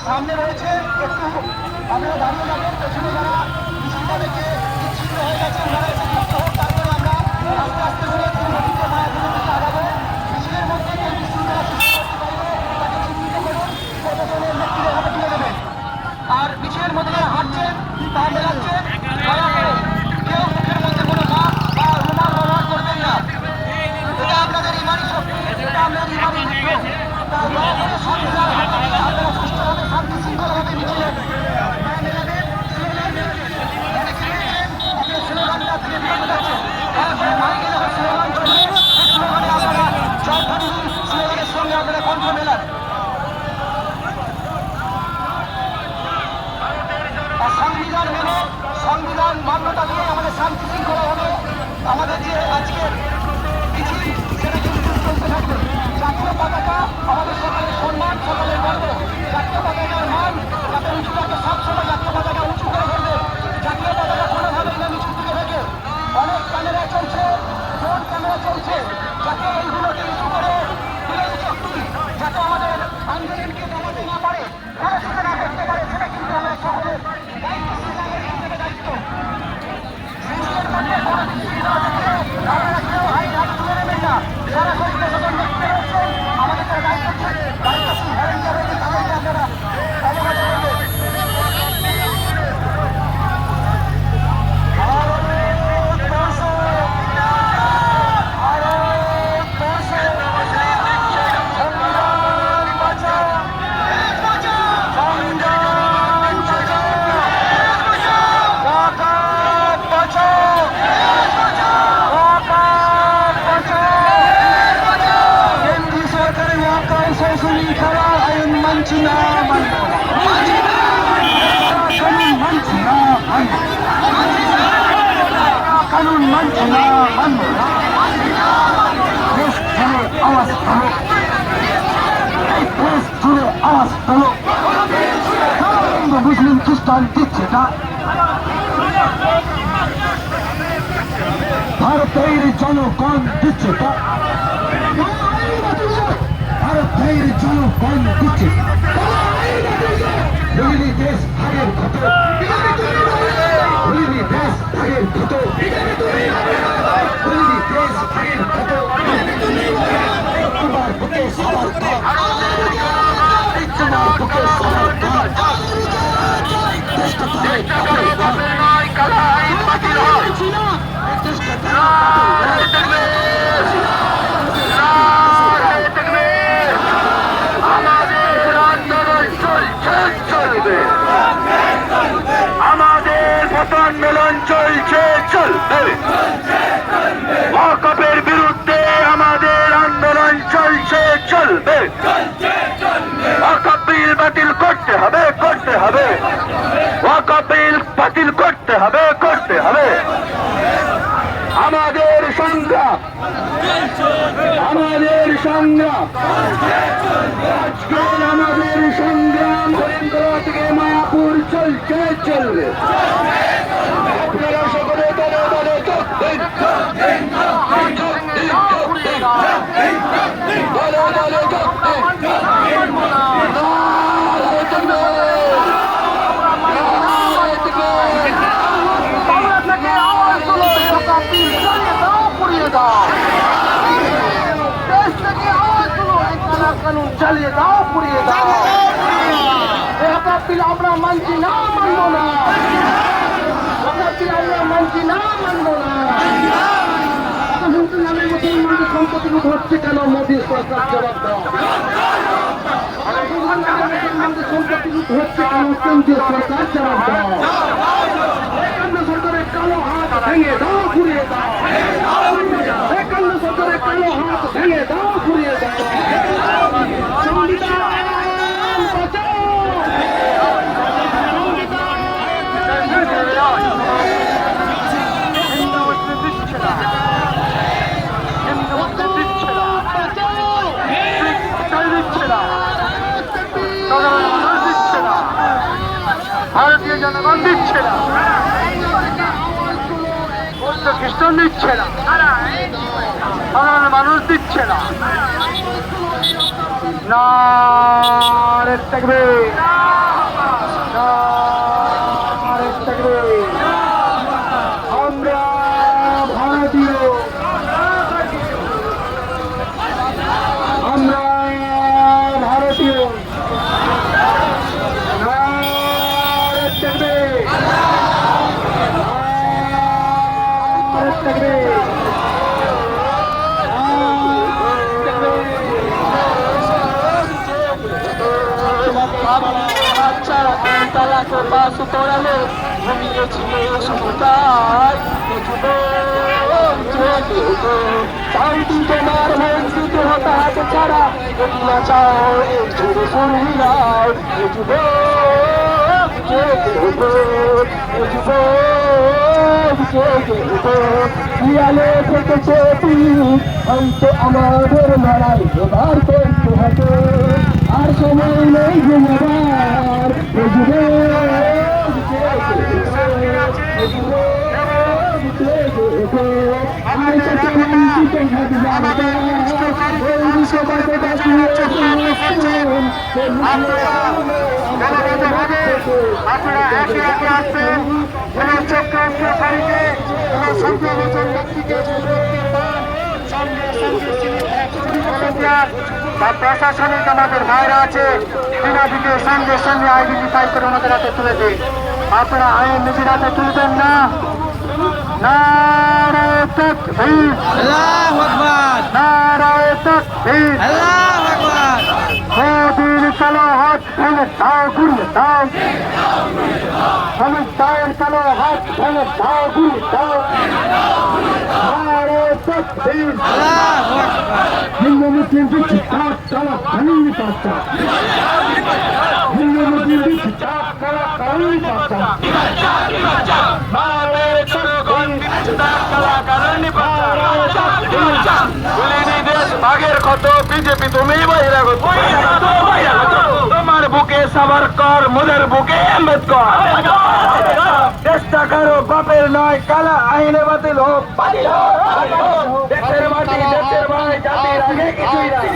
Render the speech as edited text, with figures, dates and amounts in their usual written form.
সামনে রয়েছে, একটু আপনারা দাঁড়িয়ে যাবেন। পেছনে যারা মিছিলটা দেখে বিচ্ছিন্ন হয়ে গেছেন তারা এসে যুক্ত হোক, তারপরে আমরা আস্তে আস্তে করে তিনমুখীতে মায়াপুরের দিকে আগাবো। মিছিলের মধ্যে কেউ বিশৃঙ্খলা সৃষ্টি করতে পারবে তাকে চিহ্নিত করুন, প্রশাসনের নেতৃত্বে হাতে তুলে দেবেন। আর মিছিলের মধ্যে যারা হাঁটছেন পা মেলাচ্ছেন, দয়া করে কেউ মুখের মধ্যে কোনো মাস্ক বা রুমাল ব্যবহার করবেন না। এটা আপনাদের ইমানি শক্তি, এটা আপনাদের ইমানি বিদ্রোহ। তাই দয়া করে সংবিধান হাতে নিয়ে আপনারা সুষ্ঠুভাবে শান্তি শৃঙ্খলাভাবে মিছিলে স্লোগানটা থেকে বিরত যাচ্ছেন। দয়া করে মাইকে যখন স্লোগান চলবে সেই স্লোগানে আপনারা জয়ধ্বনি স্লোগানের সঙ্গে আপনারা কণ্ঠ মেলান। সংবিধান মেনে, সংবিধান মান্যতা দিয়ে আমাদের শান্তি শৃঙ্খলা হবে। আমাদের যে আজকের মিছিল সেটা কিন্তু চলতে থাকবে। জাতীয় পতাকা আমাদের সকলের সম্মান, সকলের গর্ব। জাতীয় পতাকার মান যাতে উঁচু থাকে, সবসময় জাতীয় পতাকা উঁচু করে ধরবে। জাতীয় পতাকা কোনোভাবেই না নিচু দিকে রেখে। অনেক ক্যামেরা চলছে, ড্রোন ক্যামেরা চলছে, যাতে এইগুলোকে নিচু করে বিরোধী শক্তি যাতে আমাদের আন্দোলনকে দমাতে না পারে, পরাজিত না করতে পারে, সেটা কিন্তু আমরা সকলের দায়িত্ব। মিছিলের মধ্যে কোনো বিচ্ছিন্ন থেকে আপনারা কেউ হাত তুলে নেবেন না। সরাসরি প্রশাসন দেখতে রয়েছেন, আমাদের যারা দায়িত্বশীল ভলেন্টিয়ার রয়েছে তাদেরকে আপনারা অবগত করবেন। কানুন মানছে না, মানব না। দেশ জুড়ে আওয়াজ তোলো, এই দেশ জুড়ে আওয়াজ তোলো। হিন্দু মুসলিম খ্রিস্টান দিচ্ছে না, ভারতের জনগণ দিচ্ছে না, ভারতের জনগণ দিচ্ছে। দেশ ভাগের ক্ষত, দেশ ভাগের ক্ষত, দেশ ভাগের ক্ষত। তোমার বুকে সবার ঘর, তোমার বুকে সবার ঘর। দেশটা তাহলে আন্দোলন চলছে, চলবে। ওয়াকফের বিরুদ্ধে আমাদের আন্দোলন চলছে, চলবে। ওয়াকফ বিল বাতিল করতে হবে, করতে হবে। ওয়াকফ বিল বাতিল করতে হবে, করতে হবে। আমাদের সংগ্রাম, আমাদের সংগ্রাম, আজকের আমাদের সংগ্রাম হরিণতলা থেকে মায়াপুর চলছে, চলবে। আপনারা সকলে দলে দলে যোগ দিন, দলে দলে যোগ দিন। কানুন চালিয়ে দাও, পুড়িয়ে দাও। আমরা মানছি না, মানব না। আমরা মানছি না, মানব না। মুসলমানদের সম্পত্তি লুট হচ্ছে কেন? মোদী সরকার জবাব দাও। মুসলমানদের সম্পত্তি লুট হচ্ছে কেন? কেন্দ্রীয় সরকার জবাব দাও। কেন্দ্র সরকারের কালো হাত ভেঙে দাও, ঘুরিয়ে দাও। কেন্দ্র সরকারের কালো হাত ভেঙে দাও, ঘুরিয়ে দাও। ভারতীয় জনগণ দিচ্ছে না, বৌদ্ধ খ্রিস্টান দিচ্ছে না, সাধারণ মানুষ দিচ্ছে না। নারে তাকবীর। বাচ্চা তালাকে পাশ তোড়ালে ঘুমিয়েছিল সমুদায় শান্তি তোমার মন্ত্রিত হতাহত ছাড়া এগুলা চাও এই ঝুড়ে ফুরিয়াও শিয়ালে থেকেছে হয়তো আমাদের লড়াই এবার করতে হবে আর সময় নেই ঘুমাবার আপনারা একে একে আসছেন এবং চক্রান্তকারীকে এবং সন্দেহভাজন ব্যক্তিকে বা প্রশাসনিক আমাদের ভাইরা আছে বিনাদিকে সঙ্গে সঙ্গে আইডেন্টিফাই করে ওনাদের হাতে তুলে দিন। আপনারা আইন নিজের হাতে তুলবেন না। নারায়ে তাকবীর, আল্লাহু আকবার, নারায়ে তাকবীর, আল্লাহু আকবার। মোদির কালো হাত ভেঙে দাও, ঘুরিয়ে দাও। সমস্যার কালো হাত ভেঙে দাও, ঘুরিয়ে দাও। নারায়ে তাকবীর, আল্লাহু আকবার। হিন্দু মুসলিম বিচ্ছিন্ন কালা কানুনি পাচ্ছা, হিন্দু মুসলিম বিচ্ছিন্ন কালা কানুনি পাচ্ছা। ভাগের কত বিজেপি তুমি বহিরাগত তোমার বুকে সাভারকর মোদের বুকে আম্বেদকর চেষ্টা করো বাপের নয় কালা আইনে বাতিল হোক দেশের মাটি দেশের ভাই জাতির আগে কিছুই নাই।